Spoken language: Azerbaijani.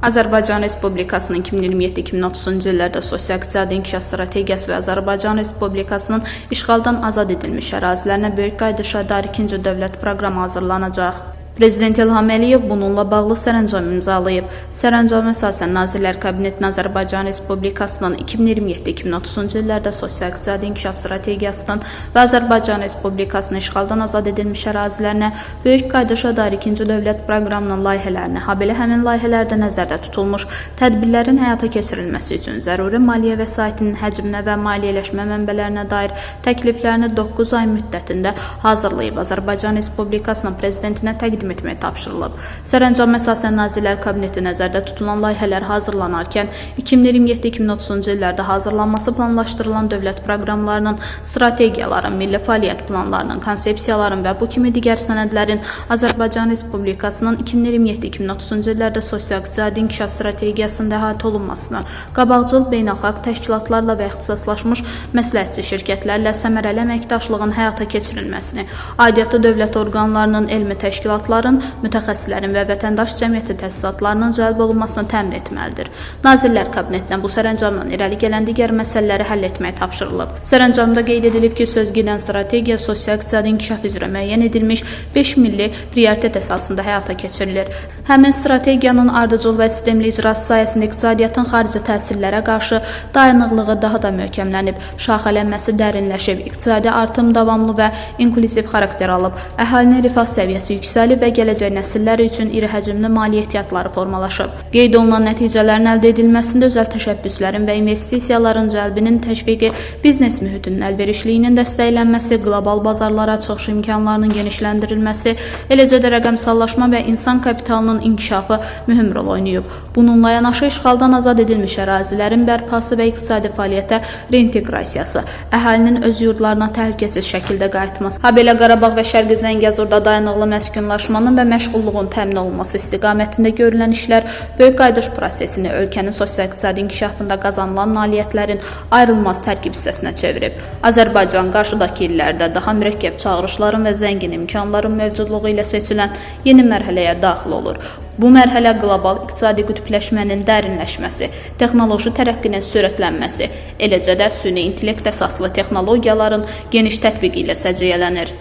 Azərbaycan Respublikasının 2027-2030-cu illərdə sosial-iqtisadi inkişaf strategiyası və Azərbaycan Respublikasının işğaldan azad edilmiş ərazilərinə böyük qayıdışa dair ikinci dövlət proqramı hazırlanacaq. Prezident İlham Əliyev bununla bağlı sərəncam imzalayıb. Sərəncama əsasən Nazirlər Kabinetinin Azərbaycan Respublikasının 2027-2030-cu illərdə sosial-iqtisadi inkişaf strategiyasının və Azərbaycan Respublikasının işğaldan azad edilmiş ərazilərinə böyük qayıdışa dair ikinci dövlət proqramının layihələrini, habelə həmin layihələrdə nəzərdə tutulmuş tədbirlərin həyata keçirilməsi üçün zəruri maliyyə vəsaitinin həcminə və maliyyələşmə mənbələrinə dair təkliflərini 9 ay müddətində hazırlayıb Azərbaycan Respublikasının prezidentinə təqdim etməyə tapşırılıb. Sərəncama əsasən Nazirlər Kabineti nəzərdə tutulan layihələr hazırlanarkən 2027-2030-cu illərdə hazırlanması planlaşdırılan dövlət proqramlarının, strategiyaların, milli fəaliyyət planlarının, konsepsiyaların və bu kimi digər sənədlərin Azərbaycan Respublikasının 2027-2030-cu illərdə sosial-iqtisadi inkişaf strategiyasında əhatə olunmasını, qabaqcıl beynəlxalq təşkilatlarla və ixtisaslaşmış məsləhətçi şirkətlərlə səmərəli əməkdaşlığın həyata keçirilməsini, aidiyyatı dövlət orqanlarının, elmi təşkilatların, mütəxəssislərin və vətəndaş cəmiyyəti təsisatlarının cəlb olunmasını təmin etməlidir. Nazirlər Kabinetindən bu sərəncamdan irəli gələn digər məsələləri həll etməyə tapşırılıb. Sərəncamda qeyd edilib ki, sözgedən strategiya sosial-iqtisadi inkişaf üzrə müəyyən edilmiş 5 milli prioritet əsasında həyata keçirilir. Həmin strategiyanın ardıcıl və sistemli icrası sayəsində iqtisadiyyatın xarici təsirlərə qarşı dayanıqlığı daha da möhkəmlənib, şaxələnməsi dərinləşib, iqtisadi artım davamlı və inklusiv xarakter alıb, əhalinin rifah səviyyəsi yüksəlib və gələcək nəsillər üçün iri həcmli maliyyə ehtiyatları formalaşıb. Qeyd olunan nəticələrin əldə edilməsində özəl təşəbbüslərin və investisiyaların cəlbinin təşviqi, biznes mühitinin əlverişliyinin dəstəklənməsi, qlobal bazarlara çıxış imkanlarının genişləndirilməsi, eləcə də rəqəmsallaşma və insan kapitalının inkişafı mühüm rol oynayıb. Bununla yanaşı işğaldan azad edilmiş ərazilərin bərpası və iqtisadi fəaliyyətə reinteqrasiyası, əhalinin öz yurdlarına təhlükəsiz şəkildə qayıtması, habelə Qarabağ və Şərqi Zəngəzurda dayanıqlı məskunlaşmanın və məşğulluğun təmin olunması istiqamətində görülən işlər böyük qayıdış prosesini ölkənin sosial-iqtisadi inkişafında qazanılan nailiyyətlərin ayrılmaz tərkib hissəsinə çevirib. Azərbaycan qarşıdakı illərdə daha mürəkkəb çağırışların və zəngin imkanların mövcudluğu ilə seçilən yeni mərhələyə daxil olur. Bu mərhələ qlobal iqtisadi qütbləşmənin dərinləşməsi, texnoloji tərəqqinin sürətlənməsi, eləcə də süni intellekt əsaslı texnologiyaların geniş tətbiqi ilə səciyyələnir.